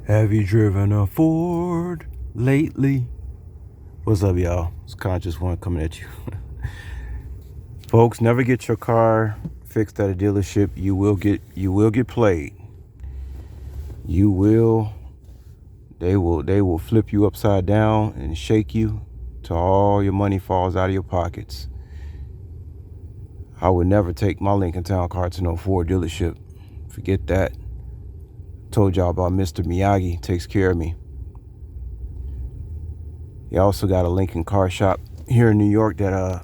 Have you driven a Ford lately? What's up, y'all? It's Conscious One coming at you. Folks, never get your car fixed at a dealership. You will get played. You will they will flip you upside down and shake you till all your money falls out of your pockets. I would never take my Lincoln Town car to no Ford dealership. Forget that. Told y'all about Mr. Miyagi, takes care of me. He also got a Lincoln car shop here in New York that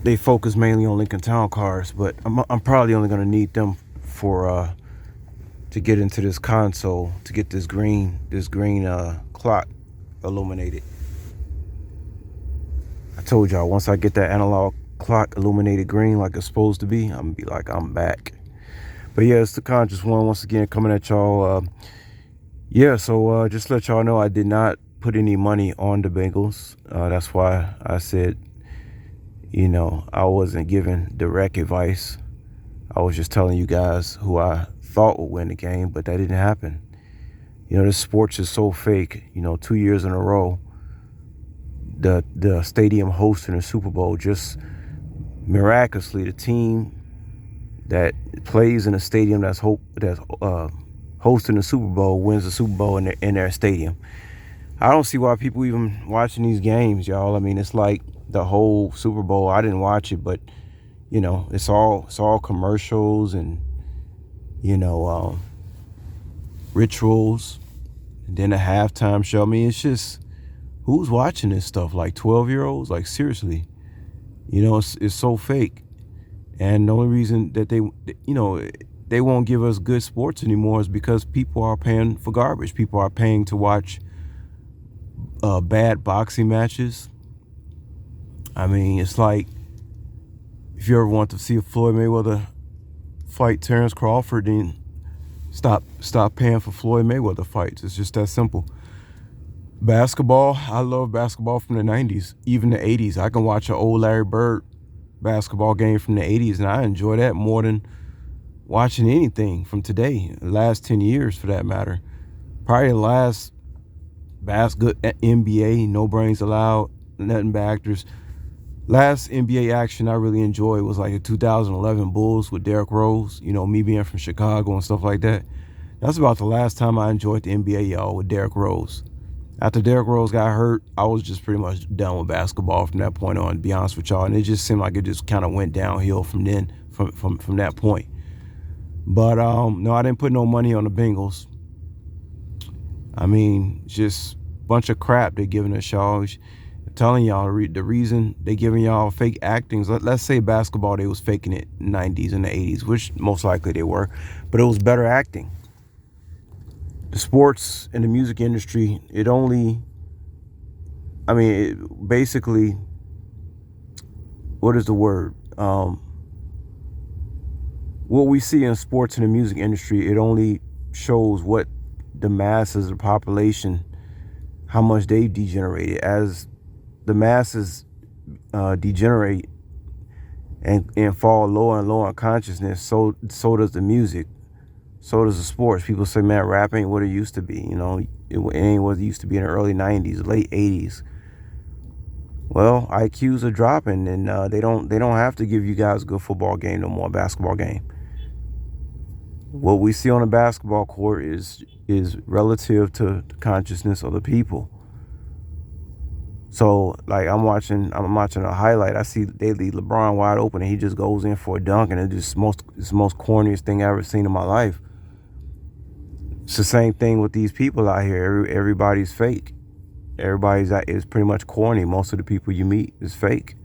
they focus mainly on Lincoln Town cars, but I'm probably only gonna need them for to get into this console to get this green clock illuminated. I told y'all once I get that analog clock illuminated green like it's supposed to be, I'm gonna be like I'm back. But yeah, it's the Conscious One once again coming at y'all. So just to let y'all know, I did not put any money on the Bengals. That's why I said, I wasn't giving direct advice. I was just telling you guys who I thought would win the game, but that didn't happen. This sports is so fake. 2 years in a row, the stadium hosting the Super Bowl, just miraculously, the team that plays in a stadium that's hosting the Super Bowl wins the Super Bowl in their stadium. I don't see why people even watching these games, y'all. I mean, it's like the whole Super Bowl. I didn't watch it, but it's all commercials and rituals, and then a halftime show. I mean, it's just, who's watching this stuff? Like 12-year-olds? Like, seriously, it's so fake. And the only reason that they won't give us good sports anymore is because people are paying for garbage. People are paying to watch bad boxing matches. I mean, it's like, if you ever want to see a Floyd Mayweather fight Terrence Crawford, then stop paying for Floyd Mayweather fights. It's just that simple. Basketball, I love basketball from the 90s, even the 80s. I can watch an old Larry Bird basketball game from the 80s, and I enjoy that more than watching anything from today, the last 10 years for that matter. Probably the last good NBA, no brains allowed, nothing but actors. Last NBA action I really enjoyed was like the 2011 Bulls with Derrick Rose, me being from Chicago and stuff like that. That's about the last time I enjoyed the NBA, y'all, with Derrick Rose. After Derrick Rose got hurt, I was just pretty much done with basketball from that point on, to be honest with y'all. And it just seemed like it just kind of went downhill from that point. But no, I didn't put no money on the Bengals. I mean, just a bunch of crap they're giving us, y'all. I'm telling y'all, the reason they giving y'all fake actings, let's say basketball, they was faking it in the 90s and the 80s, which most likely they were, but it was better acting. The sports and the music industry, basically, what is the word? What we see in sports and the music industry, it only shows what the masses of the population, how much they've degenerated. As the masses degenerate and fall lower and lower in consciousness, so does the music. So does the sports. People say, man, rap ain't what it used to be. It ain't what it used to be in the early 90s, late 80s. Well, IQs are dropping, and they don't have to give you guys a good football game no more, basketball game. What we see on a basketball court is relative to the consciousness of the people. So, like, I'm watching a highlight. I see they leave LeBron wide open, and he just goes in for a dunk, and it's the most corniest thing I've ever seen in my life. It's the same thing with these people out here. Everybody's fake. Is pretty much corny. Most of the people you meet is fake.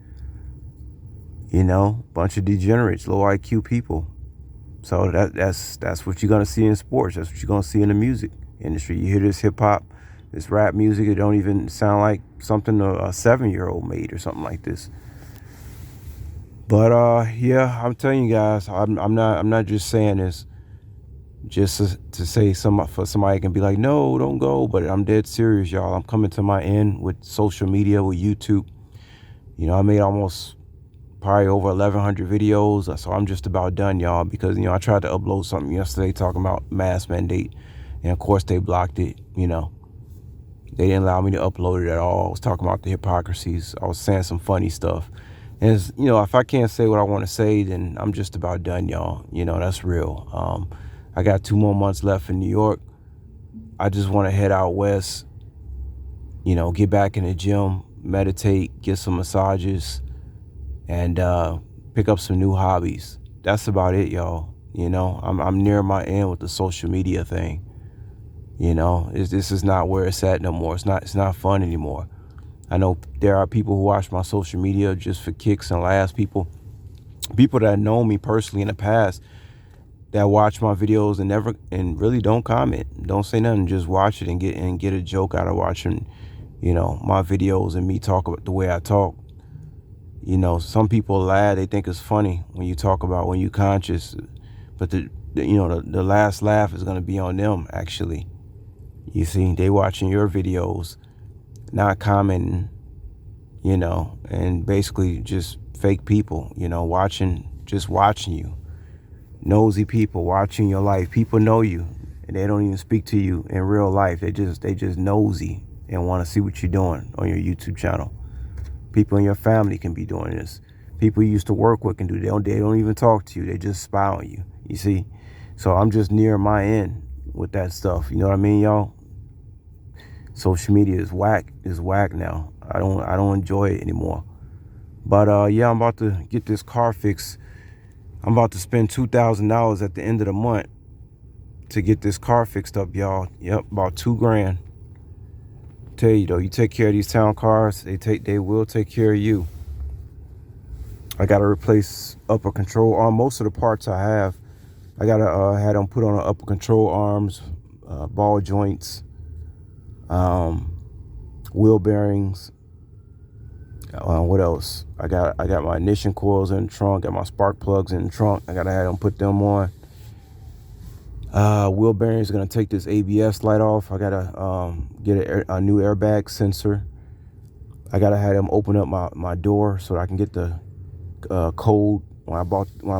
Bunch of degenerates, low IQ people. So that's what you're gonna see in sports. That's what you're gonna see in the music industry. You hear this hip hop, this rap music. It don't even sound like something a 7-year-old made or something like this. But yeah, I'm telling you guys, I'm not just saying this just to say for somebody can be like, no, don't go. But I'm dead serious, y'all. I'm coming to my end with social media, with YouTube. I made almost probably over 1,100 videos. So I'm just about done, y'all, because, I tried to upload something yesterday talking about mask mandate. And of course they blocked it, you know. They didn't allow me to upload it at all. I was talking about the hypocrisies. I was saying some funny stuff. And it's, you know, if I can't say what I want to say, then I'm just about done, y'all. You know, that's real. I got 2 more months left in New York. I just want to head out west, you know, get back in the gym, meditate, get some massages, and pick up some new hobbies. That's about it, y'all. You know, I'm near my end with the social media thing. You know, this is not where it's at no more. It's not fun anymore. I know there are people who watch my social media just for kicks and laughs. People that know me personally in the past that watch my videos and really don't comment, don't say nothing, just watch it and get a joke out of watching, you know, my videos and me talk about the way I talk. You know, some people laugh, they think it's funny when you talk about when you conscious, but the last laugh is gonna be on them actually. You see, they watching your videos, not commenting, you know, and basically just fake people, you know, just watching you. Nosy people watching your life. People know you and they don't even speak to you in real life. They just nosy and want to see what you're doing on your YouTube channel. People in your family can be doing this. People you used to work with can do. They don't even talk to you. They just spy on you. You see? So I'm just near my end with that stuff. You know what I mean, y'all? Social media is whack now. I don't enjoy it anymore. But yeah, I'm about to get this car fixed. I'm about to spend $2,000 at the end of the month to get this car fixed up, y'all. Yep, about $2,000. Tell you though, you take care of these town cars, they will take care of you. I gotta replace upper control arm. Most of the parts I have, I gotta had them put on the upper control arms, ball joints, wheel bearings. What else? I got my ignition coils in the trunk. Got my spark plugs in the trunk. I gotta have them put them on. Wheel bearings are gonna take this ABS light off. I gotta get a new airbag sensor. I gotta have them open up my door so that I can get the code. When I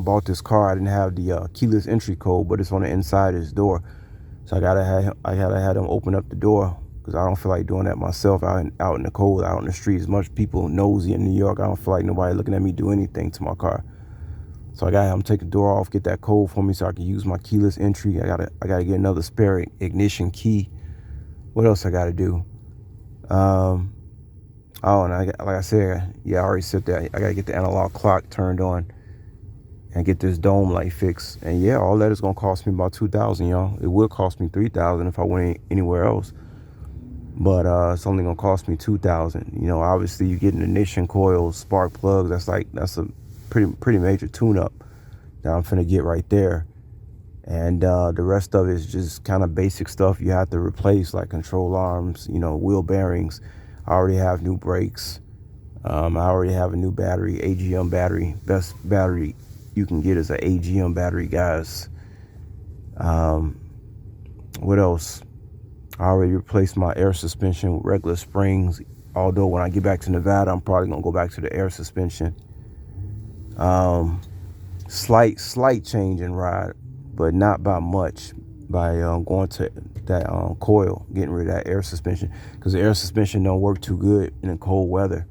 bought this car, I didn't have the keyless entry code, but it's on the inside of this door. So I gotta have them open up the door because I don't feel like doing that myself out in the cold, out in the streets. Much people nosy in New York. I don't feel like nobody looking at me do anything to my car. So I gotta have them take the door off, get that code for me so I can use my keyless entry. I gotta get another spare ignition key. What else I gotta do? And like I said, yeah, I already said that. I gotta get the analog clock turned on and get this dome light fixed. And yeah, all that is gonna cost me about $2,000, y'all. It would cost me $3,000 if I went anywhere else. But it's only gonna cost me $2,000. You know, obviously you get an ignition coils, spark plugs. That's a pretty major tune-up that I'm finna get right there. And the rest of it is just kind of basic stuff you have to replace, like control arms, you know, wheel bearings. I already have new brakes. I already have a new battery, AGM battery. Best battery you can get is an AGM battery, guys. What else? I already replaced my air suspension with regular springs. Although when I get back to Nevada, I'm probably gonna go back to the air suspension. Slight change in ride, but not by much. By going to that coil, getting rid of that air suspension, because the air suspension don't work too good in the cold weather.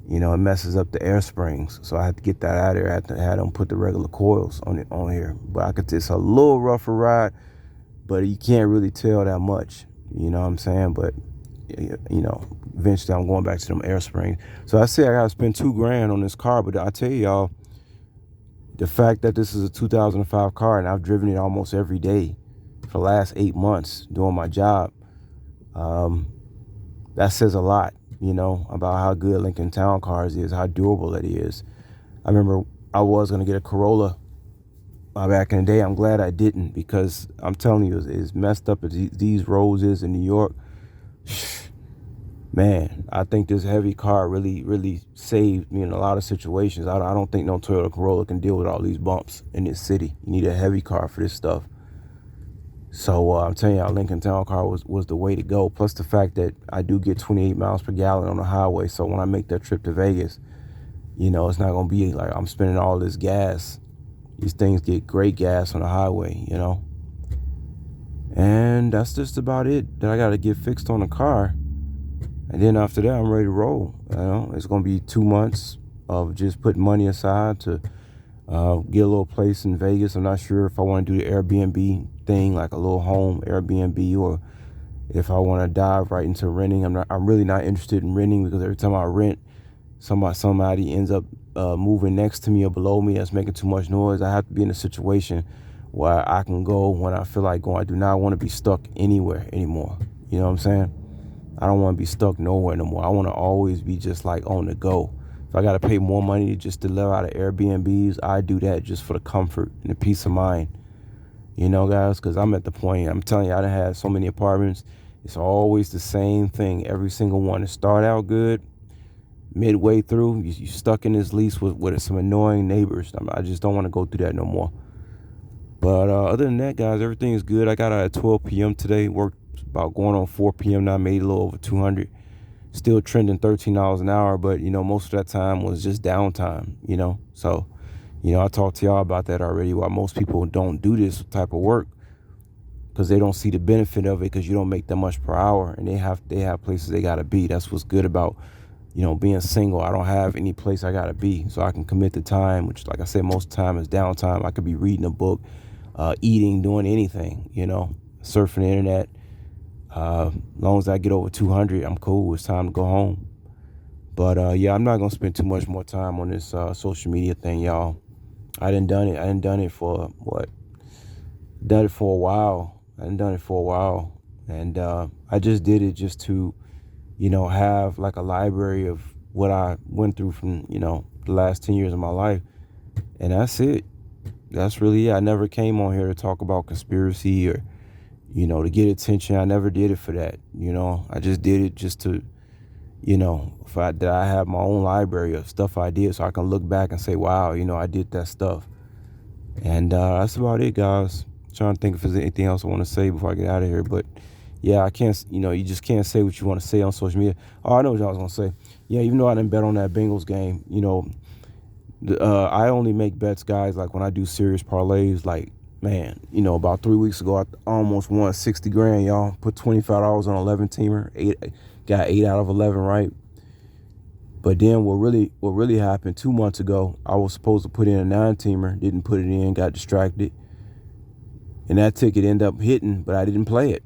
You know, it messes up the air springs, so I had to get that out of there. I had to have them put the regular coils on here. But it's a little rougher ride, but you can't really tell that much. You know what I'm saying? But you know, eventually I'm going back to them air springs. So I say I gotta spend $2,000 on this car, but I tell y'all, the fact that this is a 2005 car and I've driven it almost every day for the last 8 months doing my job, that says a lot, you know, about how good Lincoln Town Cars is, how durable it is. I remember I was going to get a Corolla back in the day. I'm glad I didn't, because I'm telling you, as messed up as these roads is in New York, man, I think this heavy car really saved me in a lot of situations. I don't think no Toyota Corolla can deal with all these bumps in this city. You need a heavy car for this stuff. So I'm telling y'all, Lincoln Town Car was the way to go. Plus the fact that I do get 28 miles per gallon on the highway. So when I make that trip to Vegas, you know, it's not going to be like I'm spending all this gas. These things get great gas on the highway, you know. And and that's just about it that I got to get fixed on the car. And then after that, I'm ready to roll. It's going to be 2 months of just putting money aside to get a little place in Vegas. I'm not sure if I want to do the Airbnb thing, like a little home Airbnb, or if I want to dive right into renting. I'm really not interested in renting, because every time I rent, somebody ends up moving next to me or below me that's making too much noise. I have to be in a situation where I can go when I feel like going. I do not want to be stuck anywhere anymore. You know what I'm saying? I don't want to be stuck nowhere no more. I want to always be just like on the go. If I got to pay more money just to live out of Airbnbs, I do that just for the comfort and the peace of mind. You know, guys, because I'm at the point, I'm telling you, I done had so many apartments. It's always the same thing. Every single one. It start out good. Midway through, you stuck in this lease with some annoying neighbors. I just don't want to go through that no more. But other than that, guys, everything is good. I got out at 12 p.m. today. Worked about going on 4 p.m. now. Made a little over 200. Still trending $13 an hour, but, most of that time was just downtime, So, I talked to y'all about that already, why most people don't do this type of work, because they don't see the benefit of it, because you don't make that much per hour, and they have places they got to be. That's what's good about, being single. I don't have any place I got to be, so I can commit the time, which, like I said, most of the time is downtime. I could be reading a book, eating, doing anything, surfing the internet. As long as I get over 200, I'm cool. It's time to go home. But yeah, I'm not gonna spend too much more time on this social media thing, y'all. I done done it. I done done it for what? Done it for a while. I done done it for a while, and I just did it just to, have like a library of what I went through from the last 10 years of my life, and that's it. That's really it. I never came on here to talk about conspiracy or to get attention. I never did it for that. I just did it just to, that I have my own library of stuff I did, so I can look back and say, wow, I did that stuff. And that's about it, guys. Trying to think if there's anything else I want to say before I get out of here. But yeah, I can't, you just can't say what you want to say on social media. Oh, I know what I was going to say. Yeah, even though I didn't bet on that Bengals game, I only make bets, guys, like when I do serious parlays, like, man, about 3 weeks ago, I almost won 60 grand, y'all. Put $25 on 11-teamer. Got 8 out of 11 right. But then what really happened 2 months ago, I was supposed to put in a 9-teamer, didn't put it in, got distracted. And that ticket ended up hitting, but I didn't play it.